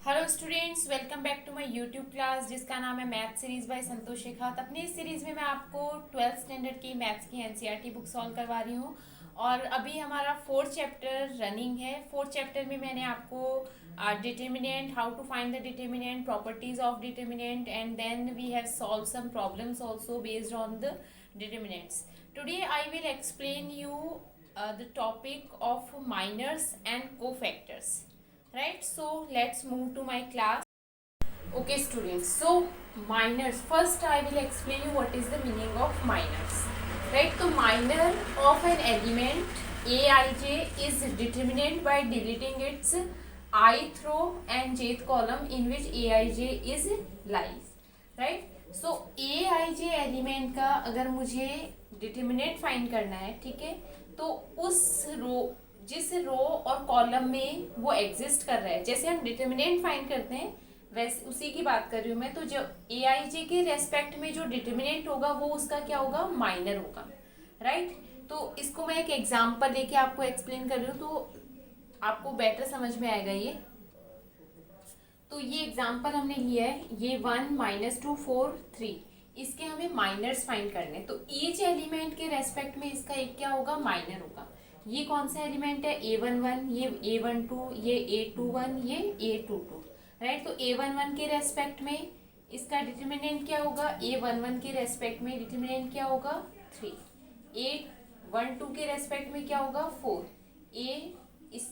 Hello students, welcome back to my YouTube class जिसका नाम है math series by Santosh Shekhawat. अपनी इस सीरीज में मैं आपको 12th स्टैंडर्ड की मैथ्स की एनसीईआरटी बुक सॉल्व करवा रही हूँ और अभी हमारा फोर्थ चैप्टर रनिंग है। फोर्थ चैप्टर में मैंने आपको determinant, how to find the determinant, properties of determinant and then we have solve some problems also based on the determinants. Today I will explain you the topic of minors and cofactors. Right, so let's move to my class. Okay students, so minors, first I will explain you what is the meaning of minors. Right, so minor of an element aij is determined by deleting its ith row and jth column in which aij is lies. Right, so aij element का अगर मुझे determinant find करना है, ठीक है, तो उस रो, जिस रो और कॉलम में वो एग्जिस्ट कर रहा है, जैसे हम डिटर्मिनेंट फाइंड करते हैं वैसे उसी की बात कर रही हूँ मैं। तो जो ए आई जे के रेस्पेक्ट में जो डिटर्मिनेंट होगा वो उसका क्या होगा, माइनर होगा। राइट, तो इसको मैं एक एग्जांपल लेके आपको एक्सप्लेन कर रही हूँ तो आपको बेटर समझ में आएगा ये। तो ये एग्जांपल हमने लिया है, ये 1 -2 4 3, इसके हमें माइनर्स फाइंड करने। तो ईच एलिमेंट के रेस्पेक्ट में इसका एक क्या होगा, माइनर होगा। ये कौन सा एलिमेंट है, a11, ये a12, ये a21, ये a22। राइट, तो a11 के रेस्पेक्ट में इसका डिटर्मिनेंट क्या होगा, a11 के रेस्पेक्ट में डिटर्मिनेंट क्या होगा 3, a12 के रेस्पेक्ट में क्या होगा 4, a इस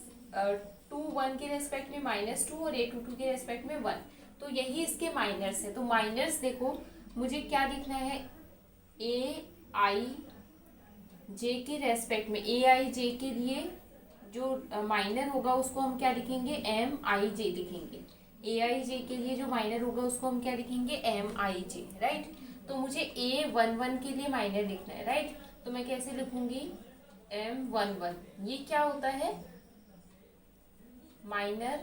2 1 के रेस्पेक्ट में -2 और a22 के रेस्पेक्ट में 1। तो यही इसके माइनर्स है। तो माइनर्स देखो, मुझे क्या लिखना है, ए आई जे के रेस्पेक्ट में, ए आई जे के लिए जो माइनर होगा उसको हम क्या लिखेंगे, एम आई जे लिखेंगे। ए आई जे के लिए जो माइनर होगा उसको हम क्या लिखेंगे, एम आई जे। राइट, तो मुझे a11 के लिए माइनर लिखना है। राइट, तो मैं कैसे लिखूंगी, m11, ये क्या होता है, माइनर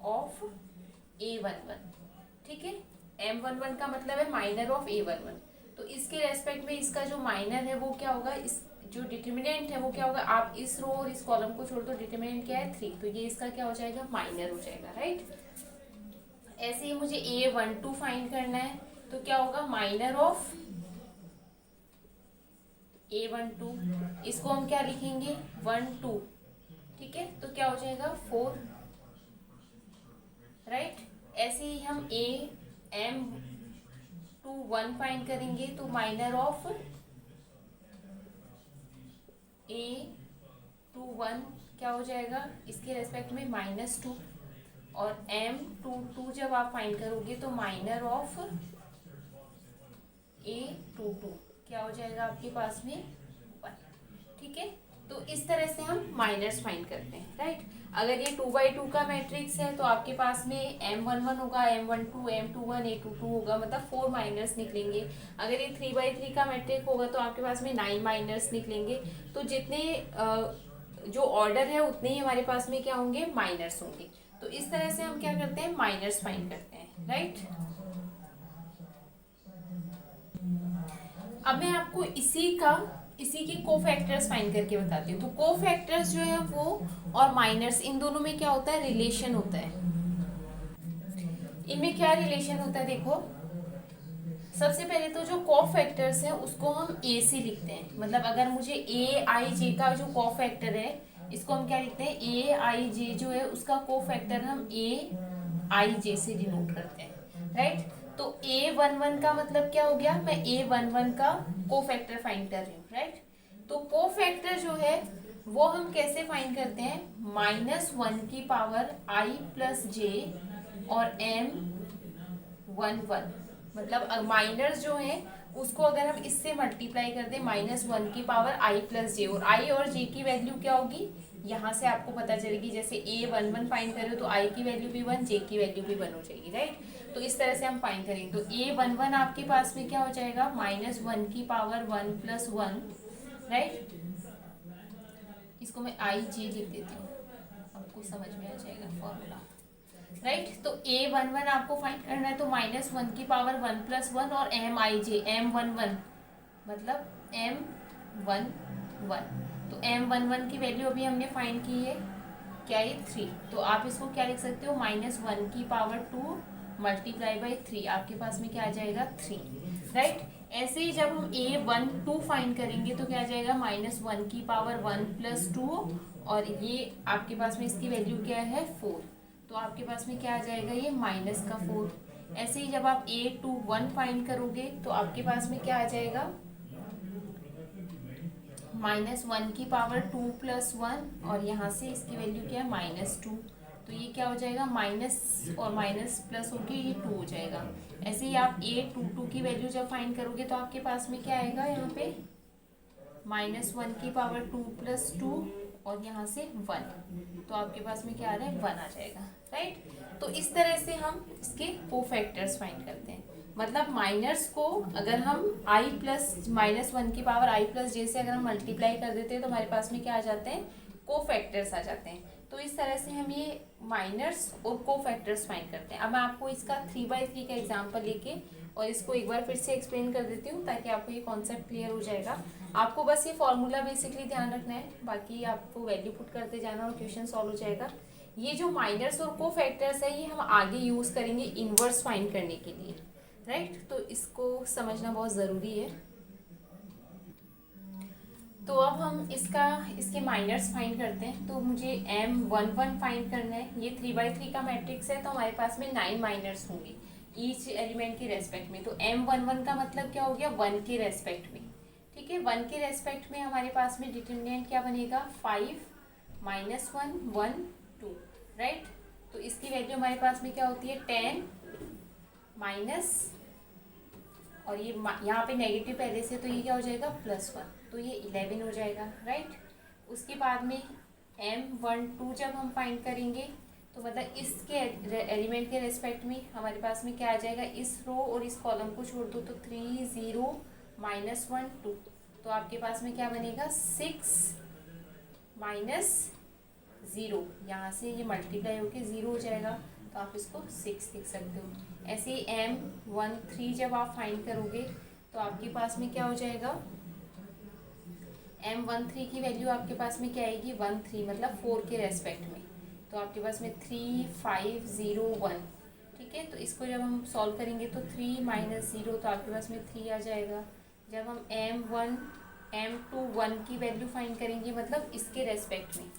ऑफ a11। ठीक है, m11 का मतलब है माइनर ऑफ a11। तो इसके रेस्पेक्ट में इसका जो माइनर है वो क्या होगा, इस जो डिटर्मिनेंट है वो क्या होगा, आप इस रो और इस कॉलम को छोड़ दो, डिटर्मिनेंट क्या है 3, तो ये इसका क्या हो जाएगा, माइनर हो जाएगा। राइट, ऐसे ही मुझे a12 फाइंड करना है, तो क्या होगा, माइनर ऑफ a12, इसको हम क्या लिखेंगे 1 2। ठीक है, तो क्या हो जाएगा 4। राइट, ऐसे ही हम m21 फाइंड करेंगे, तो माइनर ऑफ a21 क्या हो जाएगा, इसके रेस्पेक्ट में -2, और m22 जब आप फाइंड करोगे तो माइनर ऑफ a22 क्या हो जाएगा आपके पास में 1। ठीक है, तो इस तरह से हम माइनर्स फाइंड करते हैं। राइट, अगर ये 2x2 का मैट्रिक्स है तो आपके पास में m11 होगा, m12, m21, a22 होगा, मतलब 4 माइनर्स निकलेंगे। अगर ये 3x3 का मैट्रिक्स होगा तो आपके पास में 9 माइनर्स निकलेंगे। तो जितने जो ऑर्डर है उतने ही हमारे पास में क्या होंगे, माइनर्स होंगे। तो इस तरह से हम क्या करते हैं, माइनर्स फाइंड करते हैं। राइट, अब मैं आपको इसी के कोफैक्टर्स फाइंड करके बताती हूँ। तो कोफैक्टर्स जो है वो और माइनर्स, इन दोनों में क्या होता है, रिलेशन होता है। इनमें क्या रिलेशन होता है, देखो सबसे पहले तो जो कोफैक्टर्स है उसको हम ए से लिखते हैं। मतलब अगर मुझे ए आई जे का जो कोफैक्टर है इसको हम क्या लिखते हैं, ए आई जे जो है उसका कोफैक्टर हम ए आई जे से डिनोट करते हैं। राइट, तो a11 का मतलब क्या हो गया, मैं a11 का कोफैक्टर फाइंड कर रही हूँ। राइट, तो कोफैक्टर जो है वो हम कैसे फाइंड करते हैं, -1 की पावर i प्लस जे और m11, मतलब माइनर्स जो है उसको अगर हम इससे मल्टीप्लाई कर दें, -1 की पावर i प्लस जे, और i और j की वैल्यू क्या होगी, यहाँ से आपको पता चलेगी। जैसे a11 फाइंड कर रहे हो तो i की वैल्यू भी 1, j की वैल्यू भी 1 हो जाएगी। राइट, तो इस तरह से हम फाइंड करेंगे। तो a11 आपके पास में क्या हो जाएगा, -1 की पावर 1 प्लस 1। राइट, इसको मैं आई जे लिख देती हूँ, आपको समझ में आ जाएगा फॉर्मूला। राइट, तो a11 आपको फाइंड करना है, तो -1 की पावर 1 प्लस 1 और एम आई जे, m11 मतलब m11, तो m11 की वैल्यू अभी हमने फाइंड की है क्या ये 3, तो आप इसको क्या लिख सकते हो, -1 की पावर 2 मल्टीप्लाई बाई 3, आपके पास में क्या आ जाएगा 3, राइट। ऐसे ही जब हम a12 फाइंड करेंगे तो क्या आ जाएगा, -1 की पावर 1 + 2, और ये आपके पास में इसकी वैल्यू क्या है 4, तो आपके पास में क्या आ जाएगा ये -4। ऐसे ही जब आप a21 फाइंड करोगे तो आपके पास में क्या आ जाएगा, -1 की पावर 2 + 1, और यहाँ से इसकी वैल्यू क्या है -2, तो ये क्या हो जाएगा, माइनस और माइनस प्लस होके ये 2 हो जाएगा। ऐसे ही आप a22 की वैल्यू जब फाइंड करोगे तो आपके पास में क्या आएगा, यहाँ पे -1 की पावर 2 + 2, और यहाँ से 1, तो आपके पास में क्या आ रहा है 1 आ जाएगा, राइट। तो इस तरह से हम इसके कोफैक्टर्स फाइंड करते हैं। मतलब माइनर्स को अगर हम i प्लस -1 की पावर i प्लस j से अगर हम मल्टीप्लाई कर देते हैं तो हमारे पास में क्या आ जाते हैं, कोफैक्टर्स आ जाते हैं। तो इस तरह से हम ये माइनर्स और कोफैक्टर्स फाइंड करते हैं। अब मैं आपको इसका 3/3 का एग्जांपल लेके और इसको एक बार फिर से एक्सप्लेन कर देती हूँ ताकि आपको ये कॉन्सेप्ट क्लियर हो जाएगा। आपको बस ये फॉर्मूला बेसिकली ध्यान रखना है, बाकी आपको वैल्यू पुट करते जाना और क्वेश्चन सॉल्व हो जाएगा। ये जो माइनर्स और कोफैक्टर्स है ये हम आगे यूज़ करेंगे इनवर्स फाइंड करने के लिए, राइट। तो इसको समझना बहुत ज़रूरी है। तो अब हम इसके माइनर्स फाइंड करते हैं। तो मुझे M11 फाइंड करना है। ये 3/3 का मैट्रिक्स है तो हमारे पास में 9 माइनर्स होंगे ईच एलिमेंट के रेस्पेक्ट में। तो M11 का मतलब क्या हो गया, 1 के रेस्पेक्ट में, ठीक है। 1 के रेस्पेक्ट में हमारे पास में डिटरमिनेंट क्या बनेगा, 5 -1 1 2, राइट। तो इसकी वैल्यू हमारे पास में क्या होती है 10 माइनस, और ये यहाँ पे नेगेटिव पहले से, तो ये क्या हो जाएगा +1, तो ये 11 हो जाएगा, राइट। उसके बाद में M12 जब हम फाइंड करेंगे तो मतलब इसके एलिमेंट के रेस्पेक्ट में हमारे पास में क्या आ जाएगा, इस रो और इस कॉलम को छोड़ दो तो 3 0 -1 2, तो आपके पास में क्या बनेगा 6 -0, यहाँ से ये मल्टीप्लाई होके 0 हो जाएगा तो आप इसको 6 लिख सकते हो। ऐसे ही M13 जब आप फाइंड करोगे तो आपके पास में क्या हो जाएगा, M13 की वैल्यू आपके पास में क्या आएगी 13, मतलब 4 के रेस्पेक्ट में, तो आपके पास में 3 5 0 1, ठीक है। तो इसको जब हम सॉल्व करेंगे तो 3 -0, तो आपके पास में 3 आ जाएगा। जब हम M21 की वैल्यू फाइंड करेंगे मतलब इसके रेस्पेक्ट में,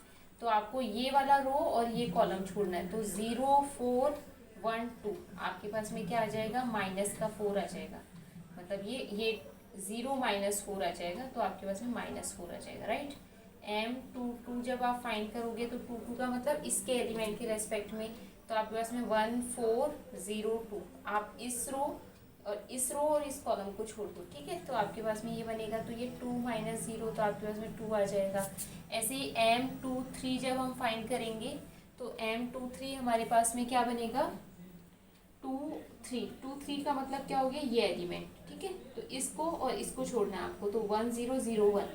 तो आपको ये वाला रो और ये कॉलम छोड़ना है, तो 0 4 1 2, आपके पास में क्या आ जाएगा -4 आ जाएगा, मतलब ये 0 -4 आ जाएगा, तो आपके पास में -4 आ जाएगा, राइट। M22 जब आप फाइंड करोगे तो 22 का मतलब इसके एलिमेंट के रेस्पेक्ट में, तो आपके पास में 1 4 0 2, आप इस रो और इस कॉलम को छोड़ दो, ठीक है। तो आपके पास में ये बनेगा, तो ये 2 -0, तो आपके पास में 2 आ जाएगा। ऐसे ही M23 जब हम फाइंड करेंगे तो M23 हमारे पास में क्या बनेगा 2 3 का मतलब क्या हो गया, ये एलिमेंट, ठीक है। तो इसको और इसको छोड़ना है आपको, तो 1 0 0 1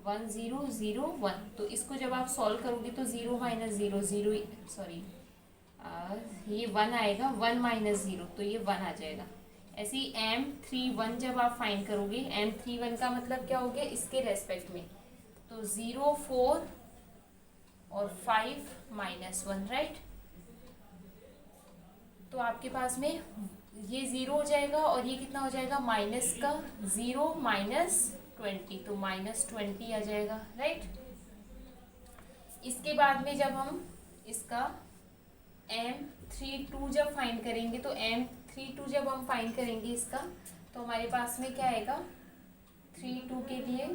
1 0 0 1, तो इसको जब आप सॉल्व करोगे तो 0 -0 0, सॉरी ये 1 आएगा, 1 -0, तो ये 1 आ जाएगा। ऐसे ही M31 जब आप फाइंड करोगे, M31 का मतलब क्या हो गया इसके रेस्पेक्ट में, तो 0 4 और 5 -1, राइट। तो आपके पास में ये 0 हो जाएगा और ये कितना हो जाएगा माइनस का 0 -20, तो -20 आ जाएगा, राइट। इसके बाद में जब हम इसका M32 जब फाइंड करेंगे तो M32 जब हम फाइंड करेंगे इसका, तो हमारे पास में क्या आएगा 32 के लिए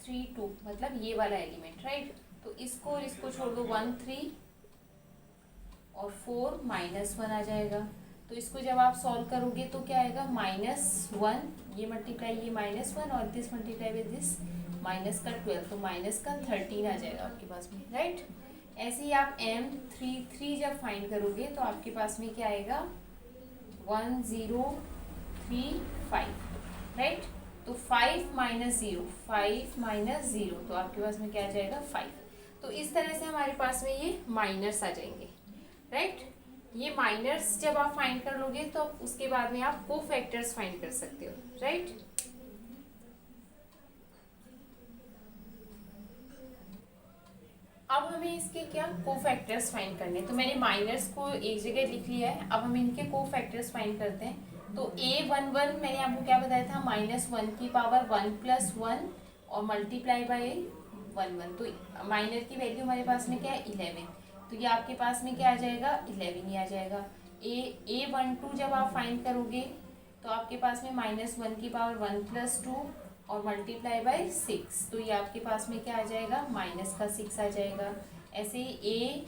32 मतलब ये वाला एलिमेंट, राइट। तो इसको और इसको छोड़ दो, 1 3 और 4 -1 आ जाएगा। तो इसको जब आप सॉल्व करोगे तो क्या आएगा -1, ये मल्टीप्लाई ये -1 और दिस मल्टीप्लाई विद दिस -12, तो -13 आ जाएगा आपके पास में, राइट। ऐसे ही आप M33 जब फाइंड करोगे तो आपके पास में क्या आएगा 1 0 3 5, राइट। तो 5 -0 5 -0, तो आपके पास में क्या आ जाएगा 5। तो इस तरह से हमारे पास में ये माइनर्स आ जाएंगे, राइट। ये माइनर्स जब आप फाइंड कर लोगे तो उसके बाद में आप कोफैक्टर्स फाइंड कर सकते हो, राइट। अब हमें इसके क्या कोफैक्टर्स फाइंड करने हैं। तो मैंने माइनर्स को एक जगह लिख लिया है, अब हम इनके कोफैक्टर्स फाइंड करते हैं। तो a11 मैंने आपको क्या बताया था, -1 की पावर 1 + 1 और मल्टीप्लाई बाय 1 तो माइनर की वैल्यू हमारे पास में क्या है 11, तो ये आपके पास में क्या आ जाएगा 11 ही आ जाएगा। a12 जब आप फाइंड करोगे तो आपके पास में -1 की पावर 1 + 2 और मल्टीप्लाई बाय 6, तो ये आपके पास में क्या आ जाएगा -6 आ जाएगा। ऐसे ही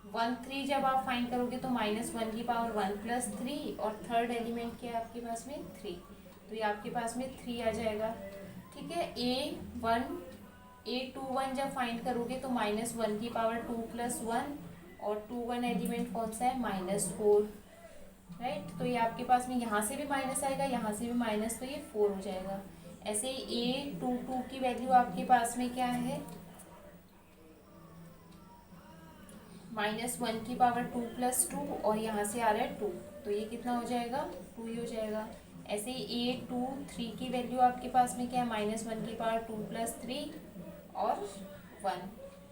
a13 जब आप फाइंड करोगे तो -1 की पावर 1 + 3 और थर्ड एलिमेंट क्या है आपके पास में 3, तो ये आपके पास में 3 आ जाएगा। ठीक है, a21 जब फाइंड करोगे तो -1 की पावर 2 + 1 और 1 एलिमेंट कौन सा है -4, राइट। तो ये आपके पास में यहाँ से भी माइनस आएगा, यहाँ से भी माइनस, तो ये 4 हो जाएगा। ऐसे a22 की वैल्यू आपके पास में क्या है -1 की पावर 2 + 2 और यहाँ से आ रहा है 2, तो ये कितना हो जाएगा 2 ही हो जाएगा। ऐसे ही a23 की वैल्यू आपके पास में क्या है -1 की पावर 2 + 3 और 1,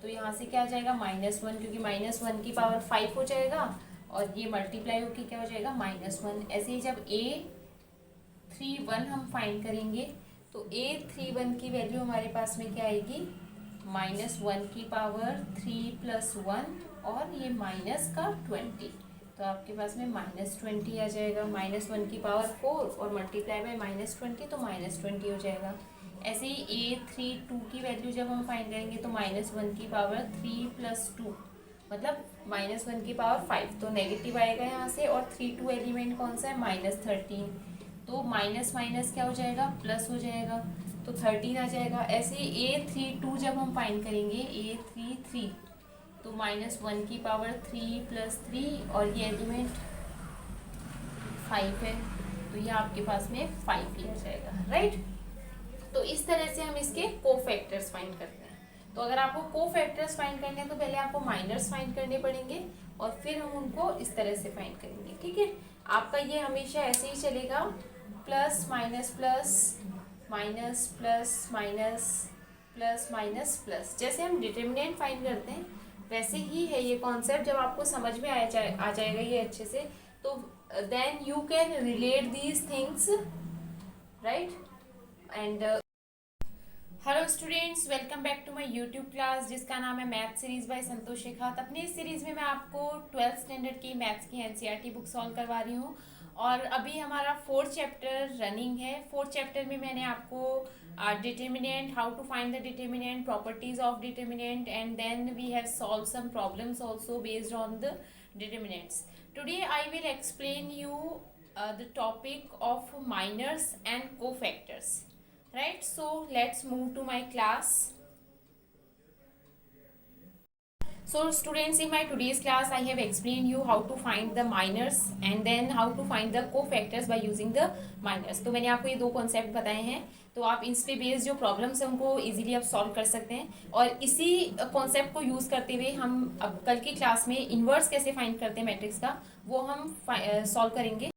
तो यहाँ से क्या आ जाएगा -1, क्योंकि -1 की पावर 5 हो जाएगा और ये मल्टीप्लाई होकर क्या हो जाएगा -1। ऐसे ही जब a31 हम फाइंड करेंगे तो a31 की वैल्यू हमारे पास में क्या आएगी -1 की पावर 3 + 1 और ये -20, तो आपके पास में -20 आ जाएगा। -1 की पावर 4 और मल्टीप्लाई बाय -20 तो -20 हो जाएगा। ऐसे ही a32 की वैल्यू जब हम फाइंड करेंगे तो -1 की पावर 3 + 2 मतलब -1 की पावर 5, तो नेगेटिव आएगा यहाँ से, और 32 एलिमेंट कौन सा है -13, तो माइनस माइनस क्या हो जाएगा प्लस हो जाएगा, तो 13 आ जाएगा। ऐसे a32 जब हम फाइंड करेंगे a33 तो -1 की पावर 3 + 3 और ये एलिमेंट 5 है, तो ये आपके पास में 5 ही आ जाएगा, राइट। तो इस तरह से हम इसके कोफैक्टर्स फाइंड करते हैं। तो अगर आपको कोफैक्टर्स फाइंड करने हैं तो पहले आपको माइनर्स फाइंड करने पड़ेंगे और फिर हम उनको इस तरह से फाइंड करेंगे। ठीक है, आपका ये हमेशा ऐसे ही चलेगा, plus minus plus minus plus minus plus minus plus, जैसे हम डिटर्मिनेंट फाइंड करते हैं वैसे ही है ये कॉन्सेप्ट। जब आपको समझ में आ जाएगा ये अच्छे से, तो then you can relate these things, right. And hello students, welcome back to my YouTube class जिसका नाम है math series by Santosh Shekhawat. अपनी इस सीरीज में मैं आपको 12th स्टैंडर्ड की मैथ्स की एनसीईआरटी बुक सॉल्व करवा रही हूँ और अभी हमारा 4th चैप्टर रनिंग है। 4th चैप्टर में मैंने आपको determinant, how to find the determinant, properties of determinant, and then we have solve some problems also based on the determinants. Today I will explain you the topic of minors and cofactors, right? So let's move to my class. So students, in my today's class I have explained you how to find the minors and then how to find the cofactors by using the minors. तो मैंने आपको ये दो concept बताए हैं, तो आप इस पे बेस्ड जो प्रॉब्लम्स हैं उनको इजीली आप सॉल्व कर सकते हैं। और इसी कॉन्सेप्ट को यूज़ करते हुए हम अब कल की क्लास में इन्वर्स कैसे फाइंड करते हैं मैट्रिक्स का, वो हम सॉल्व करेंगे।